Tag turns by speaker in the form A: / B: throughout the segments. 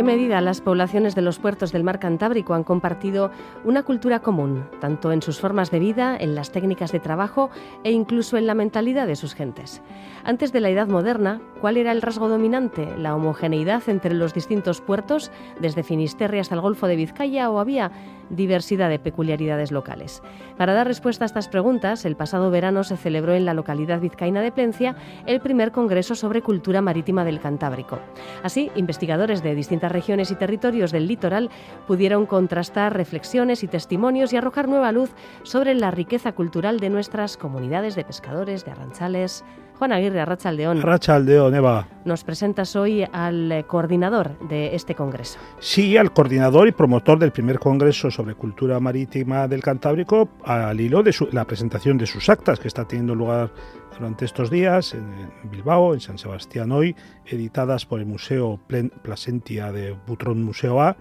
A: qué medida las poblaciones de los puertos del mar Cantábrico han compartido una cultura común, tanto en sus formas de vida, en las técnicas de trabajo e incluso en la mentalidad de sus gentes? Antes de la Edad Moderna, ¿cuál era el rasgo dominante? ¿La homogeneidad entre los distintos puertos, desde Finisterre hasta el Golfo de Vizcaya, o había diversidad de peculiaridades locales? Para dar respuesta a estas preguntas, el pasado verano se celebró en la localidad vizcaína de Plencia el primer Congreso sobre Cultura Marítima del Cantábrico. Así, investigadores de distintas regiones y territorios del litoral pudieron contrastar reflexiones y testimonios y arrojar nueva luz sobre la riqueza cultural de nuestras comunidades de pescadores, de arranchales. Juan Aguirre, arratsaldeón.
B: Arratsaldeón, Eva.
A: Nos presentas hoy al coordinador de este congreso.
B: Sí, al coordinador y promotor del primer Congreso sobre Cultura Marítima del Cantábrico, al hilo de la presentación de sus actas, que está teniendo lugar durante estos días en Bilbao, en San Sebastián hoy, editadas por el Museo Plasentia de Butrón Museo A,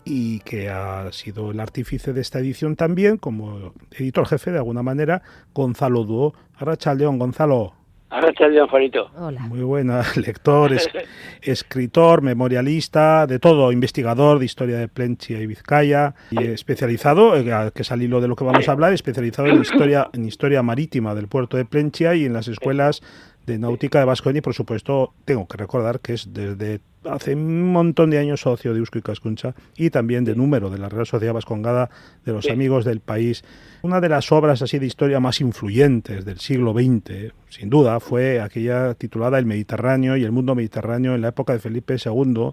B: y que ha sido el artífice de esta edición también, como editor jefe de alguna manera, Gonzalo Duo. Arratsaldeón, Gonzalo.
C: Arratsaldeón, Juanito.
A: Hola.
B: Muy buena, lector, escritor, memorialista, de todo, investigador de historia de Plencia y Vizcaya, y especializado, que es al hilo de lo que vamos a hablar, especializado en historia marítima del puerto de Plencia y en las escuelas de náutica de Baskonia, y por supuesto tengo que recordar que es desde hace un montón de años socio de Eusko Ikaskuntza y también de número de la Real Sociedad Vascongada de los Amigos del País. Una de las obras así de historia más influyentes del siglo XX, sin duda, fue aquella titulada El Mediterráneo y el mundo mediterráneo en la época de Felipe II,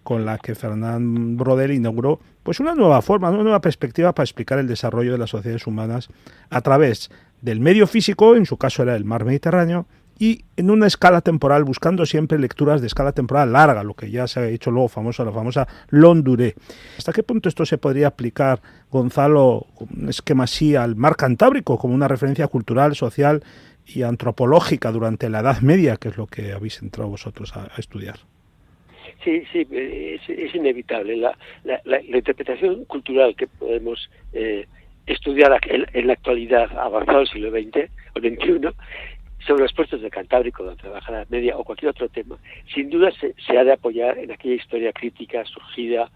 B: con la que Fernand Braudel inauguró pues una nueva forma, una nueva perspectiva para explicar el desarrollo de las sociedades humanas a través del medio físico, en su caso era el mar Mediterráneo, y en una escala temporal, buscando siempre lecturas de escala temporal larga, lo que ya se ha hecho luego famoso, la famosa longue durée. ¿Hasta qué punto esto se podría aplicar, Gonzalo, un esquema así al mar Cantábrico, como una referencia cultural, social y antropológica durante la Edad Media, que es lo que habéis entrado vosotros a estudiar?
C: Sí, es inevitable. La interpretación cultural que podemos estudiar en la actualidad, avanzado el siglo XX o XXI, sobre los puertos del Cantábrico, donde trabaja la Edad Media o cualquier otro tema, sin duda se ha de apoyar en aquella historia crítica surgida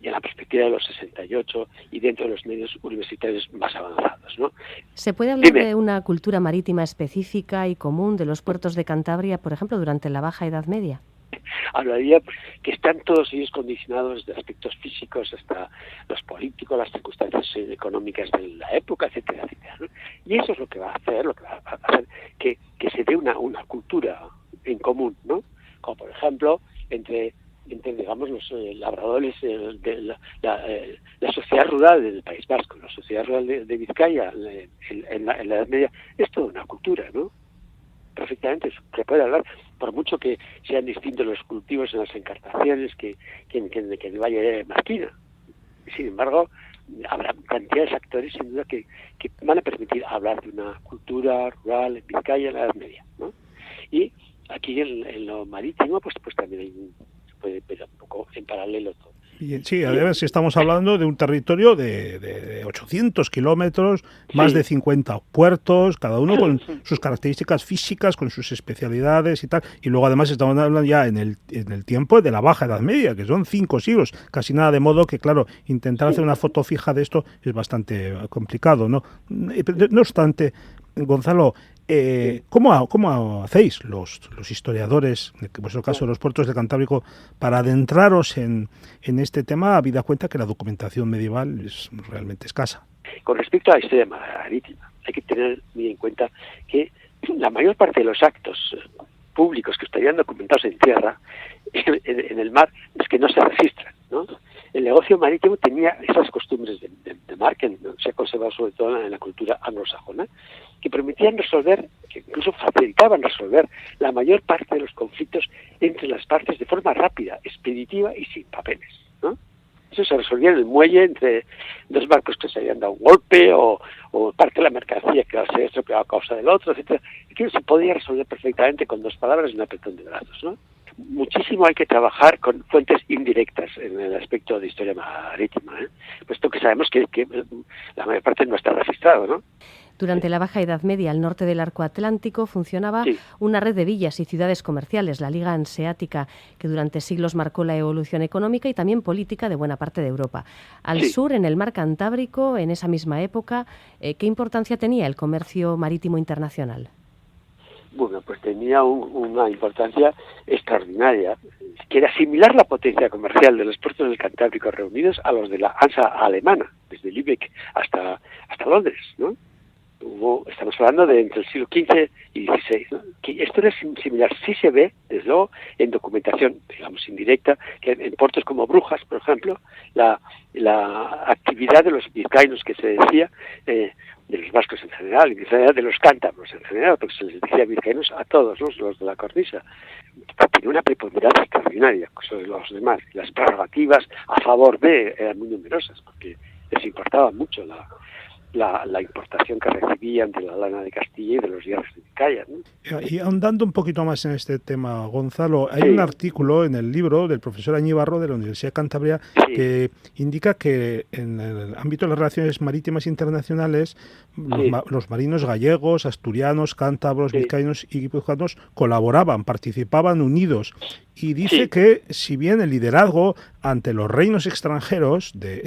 C: y en la perspectiva de los 68 y dentro de los medios universitarios más avanzados, ¿no?
A: ¿Se puede hablar de una cultura marítima específica y común de los puertos de Cantabria, por ejemplo, durante la Baja Edad Media?
C: Hablaría que están todos ellos condicionados de aspectos físicos hasta los políticos, las circunstancias económicas de la época, etcétera, etcétera, ¿no? Y eso es lo que va a hacer, que se dé una cultura en común, ¿no? Como por ejemplo entre digamos los labradores de la sociedad rural del País Vasco, la sociedad rural de Vizcaya en la Edad Media, es toda una cultura, ¿no? Perfectamente se puede hablar, por mucho que sean distintos los cultivos en las encartaciones que en el Valle de Marquina. Sin embargo, habrá cantidades de actores sin duda que van a permitir hablar de una cultura rural en Vizcaya en la Edad Media, ¿no? Y aquí en lo marítimo pues también se puede ver un poco en paralelo todo.
B: Sí, además estamos hablando de un territorio de 800 kilómetros, más de 50 puertos, cada uno con sus características físicas, con sus especialidades y tal. Y luego además estamos hablando ya en el tiempo de la Baja Edad Media, que son 5 siglos, casi nada, de modo que, claro, intentar hacer una foto fija de esto es bastante complicado, ¿no? No obstante, Gonzalo, ¿cómo hacéis los historiadores, en vuestro caso los puertos del Cantábrico, para adentraros en este tema, habida cuenta que la documentación medieval es realmente escasa?
C: Con respecto a la historia marítima, hay que tener muy en cuenta que la mayor parte de los actos públicos que estarían documentados en tierra, en el mar, es que no se registran, ¿no? El negocio marítimo tenía esas costumbres de mar que se ha conservado sobre todo en la cultura anglosajona, que permitían resolver, que incluso facilitaban resolver la mayor parte de los conflictos entre las partes de forma rápida, expeditiva y sin papeles, ¿no? Eso se resolvía en el muelle entre dos barcos que se habían dado un golpe o parte de la mercancía que se había estropeado a causa del otro, etcétera. Y que se podía resolver perfectamente con 2 palabras y un apretón de brazos, ¿no? Muchísimo hay que trabajar con fuentes indirectas en el aspecto de historia marítima, puesto que sabemos que la mayor parte no está registrado, ¿no?
A: Durante la Baja Edad Media, al norte del Arco Atlántico, funcionaba una red de villas y ciudades comerciales, la Liga Hanseática, que durante siglos marcó la evolución económica y también política de buena parte de Europa. Al sur, en el mar Cantábrico, en esa misma época, ¿qué importancia tenía el comercio marítimo internacional?
C: Bueno, pues tenía una importancia extraordinaria, que era asimilar la potencia comercial de los puertos del Cantábrico reunidos a los de la Hansa alemana, desde Lübeck hasta Londres, ¿no? Estamos hablando de entre el siglo XV y XVI, ¿no? Que esto era similar, sí se ve, desde luego, en documentación, digamos, indirecta, que en puertos como Brujas, por ejemplo, la actividad de los vizcaínos que se decía, de los vascos en general, y de los cántabros en general, porque se les decía vizcaínos a todos, ¿no? Los de la cornisa, tenía una preponderancia extraordinaria sobre los demás. Las prerrogativas a favor de eran muy numerosas, porque les importaba mucho la importación que recibían de la lana de Castilla y de los hierros de Vizcaya, ¿no?
B: Y ahondando un poquito más en este tema, Gonzalo, hay un artículo en el libro del profesor Añibarro de la Universidad de Cantabria que indica que en el ámbito de las relaciones marítimas internacionales los marinos gallegos, asturianos, cántabros, vizcaínos y guipuzcoanos colaboraban, participaban unidos. Y dice que si bien el liderazgo ante los reinos extranjeros de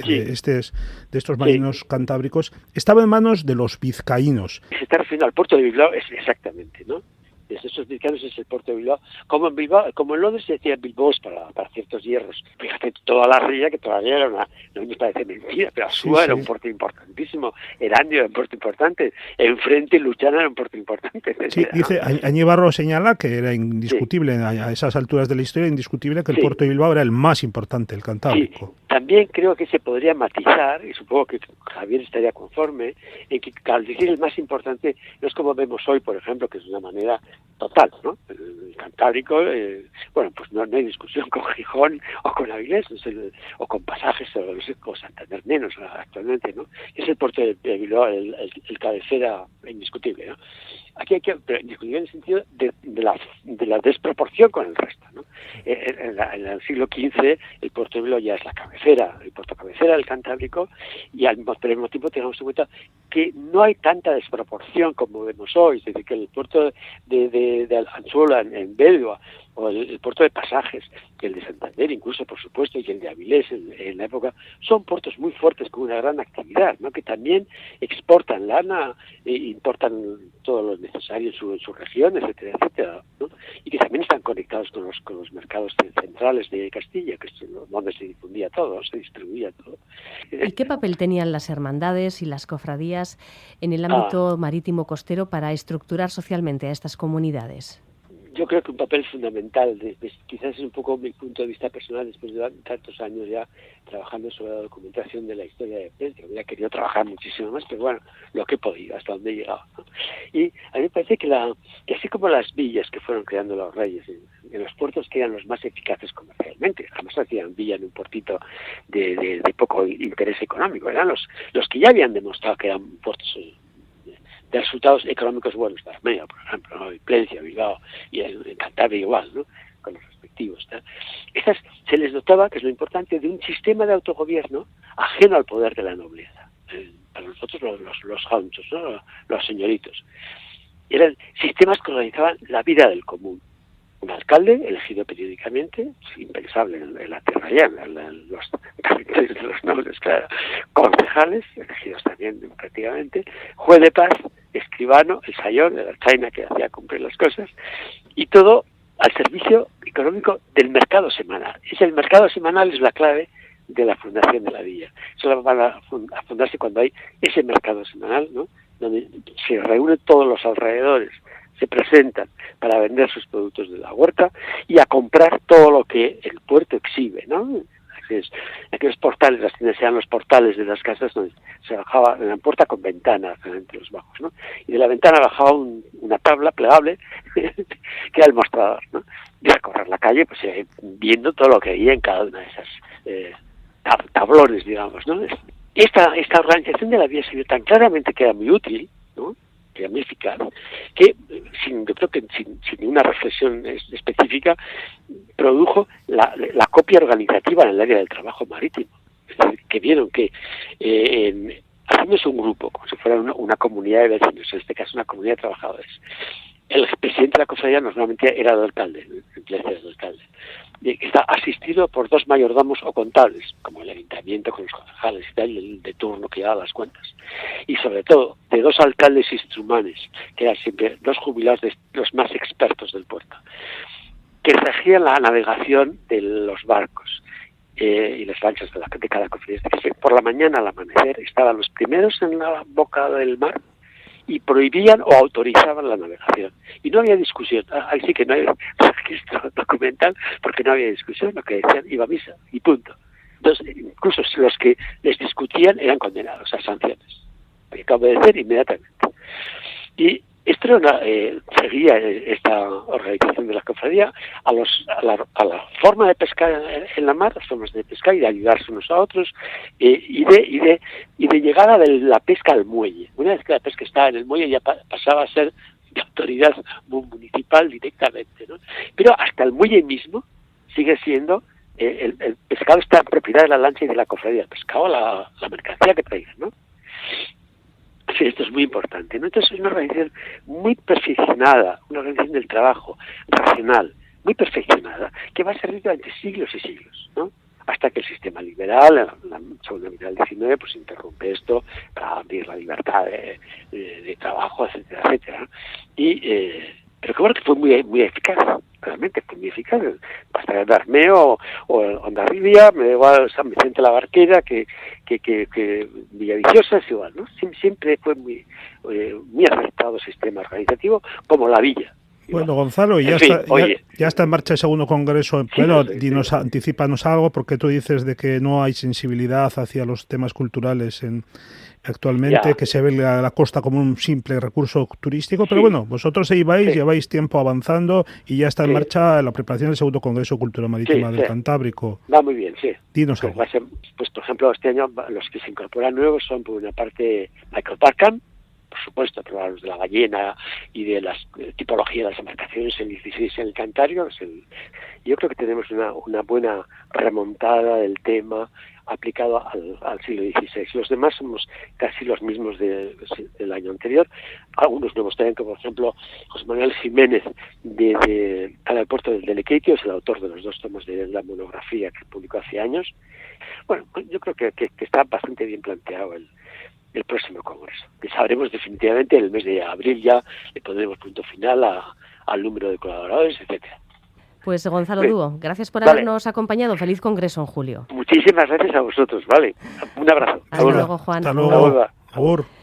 B: estos marinos cantábricos estaba en manos de los vizcaínos.
C: Se está refiriendo al puerto de Bilbao, exactamente, ¿no? Desde esos vizcaínos es el puerto de Bilbao. Como en Londres se decía Bilbao para ciertos hierros. Fíjate, toda la ría, que todavía era no me parece mentira, pero Asúa era un puerto importantísimo, Erandio era un puerto importante, enfrente Luchana era un puerto importante.
B: Sí, dice, Añibarro señala que era indiscutible, a esas alturas de la historia, indiscutible que el puerto de Bilbao era el más importante, el Cantábrico.
C: Sí. También creo que se podría matizar, y supongo que Javier estaría conforme, en que al decir el más importante, no es como vemos hoy, por ejemplo, que es una manera total, ¿no? El Cantábrico, bueno, pues no hay discusión con Gijón o con Avilés, o con Pasajes, o Santander menos actualmente, ¿no? Es el puerto de Bilbao el cabecera indiscutible, ¿no? Aquí hay que discutir en el sentido de la desproporción con el resto, ¿no? En el siglo XV el puerto de Bilbao ya es el puerto cabecera del Cantábrico, y al mismo tiempo tengamos en cuenta que no hay tanta desproporción como vemos hoy, es decir, que el puerto de Anzuola en Belva, o el puerto de Pasajes, el de Santander incluso, por supuesto, y el de Avilés en la época, son puertos muy fuertes con una gran actividad, ¿no? Que también exportan lana, importan todo lo necesario en su región, etcétera, etcétera, ¿no? Y que también están conectados con los mercados centrales de Castilla, que es donde se difundía todo, se distribuía todo.
A: ¿Y qué papel tenían las hermandades y las cofradías en el ámbito marítimo costero para estructurar socialmente a estas comunidades?
C: Yo creo que un papel fundamental, quizás es un poco mi punto de vista personal, después de tantos años ya trabajando sobre la documentación de la historia de Plentzia. Hubiera querido trabajar muchísimo más, pero bueno, lo que he podido, hasta donde he llegado, ¿no? Y a mí me parece que así como las villas que fueron creando los reyes en los puertos, que eran los más eficaces comercialmente, además hacían villa en un puertito de poco interés económico, eran los que ya habían demostrado que eran puertos de resultados económicos buenos, de Armenia, por ejemplo, ¿no? Y Plentzia, Bilbao, y en Cantabria igual, ¿no? Con los respectivos, ¿no? Estas se les notaba, que es lo importante, de un sistema de autogobierno ajeno al poder de la nobleza. Para nosotros los jaunchos, ¿no? Los señoritos. Eran sistemas que organizaban la vida del común. Un alcalde elegido periódicamente, impensable en la tierra llana, en los territorios de los nobles, claro. Concejales, elegidos también prácticamente, juez de paz, escribano, el sayón de la chaina que hacía cumplir las cosas, y todo al servicio económico del mercado semanal. El mercado semanal es la clave de la fundación de la villa. Solo van a fundarse cuando hay ese mercado semanal, ¿no? Donde se reúnen todos los alrededores, se presentan para vender sus productos de la huerta y a comprar todo lo que el puerto exhibe, ¿no? Aquellos portales, las tiendas eran los portales de las casas donde se bajaba en la puerta con ventanas entre los bajos, ¿no? Y de la ventana bajaba una tabla plegable que era el mostrador, ¿no? Y recorrer la calle, pues viendo todo lo que había en cada una de esas tablones, digamos, ¿no? Esta organización de la vía se vio tan claramente que era muy útil, ¿no? Que era muy eficaz, que yo creo que sin ninguna reflexión específica produjo la copia organizativa en el área del trabajo marítimo. Es decir, que vieron que hace no es un grupo, como si fuera una comunidad de vecinos, en este caso una comunidad de trabajadores. El presidente de la cofradía normalmente era el alcalde, el alcalde, que está asistido por 2 mayordomos o contables, como el ayuntamiento con los concejales y tal, y el de turno que lleva las cuentas. Y sobre todo, de 2 alcaldes instrumanes, que eran siempre 2 jubilados de los más expertos del puerto, que regían la navegación de los barcos y las lanchas de cada cofradía. Es decir, por la mañana al amanecer estaban los primeros en la boca del mar y prohibían o autorizaban la navegación. Y no había discusión. Ahí sí que no hay registro documental porque no había discusión. Lo que decían, iba a misa y punto. Entonces, incluso los que les discutían eran condenados a sanciones. Que acabo de decir inmediatamente. Y esto era seguía esta organización de la cofradía a la forma de pescar en la mar, las formas de pescar y de ayudarse unos a otros, y de llegada de la pesca al muelle. Una vez que la pesca estaba en el muelle ya pasaba a ser de autoridad municipal directamente, ¿no? Pero hasta el muelle mismo sigue siendo el pescado está en propiedad de la lancha y de la cofradía, el pescado, la mercancía que traigan, ¿no? Sí, esto es muy importante, ¿no? Entonces es una organización muy perfeccionada, una organización del trabajo racional, muy perfeccionada, que va a servir durante siglos y siglos, ¿no? Hasta que el sistema liberal, la segunda mitad del XIX, pues interrumpe esto para abrir la libertad de trabajo, etcétera, etcétera, ¿no? Pero que bueno, que fue muy eficaz, realmente fue muy eficaz. Basta el Armeo o Hondarribia, me da igual San Vicente la Barquera, que Villaviciosa es igual, ¿no? Siempre fue muy acertado el sistema organizativo, como la villa.
B: Bueno, Gonzalo, ya está en marcha el segundo congreso. Bueno, anticípanos algo, porque tú dices de que no hay sensibilidad hacia los temas culturales actualmente, que se ve la costa como un simple recurso turístico, pero bueno, vosotros lleváis tiempo avanzando y ya está en marcha la preparación del segundo Congreso de Cultura Marítima del Cantábrico.
C: Va muy bien, sí.
B: Dinos algo.
C: Pues, por ejemplo, este año los que se incorporan nuevos son, por una parte, Michael Parkham, por supuesto, pero los de la ballena y de las tipologías de las embarcaciones, el 16 en el Cantario. Yo creo que tenemos una buena remontada del tema aplicado al siglo XVI. Los demás somos casi los mismos del año anterior. Algunos nuevos también, como por ejemplo José Manuel Jiménez al puerto del Delequeitio, es el autor de los 2 tomos de la monografía que publicó hace años. Bueno, yo creo que está bastante bien planteado el próximo congreso. Que sabremos definitivamente en el mes de abril, ya le pondremos punto final al número de colaboradores, etcétera.
A: Pues Gonzalo Dúo, gracias por habernos acompañado. Feliz congreso en julio.
C: Muchísimas gracias a vosotros, vale. Un abrazo.
A: Hasta luego, Juan.
B: Hasta luego. Agur.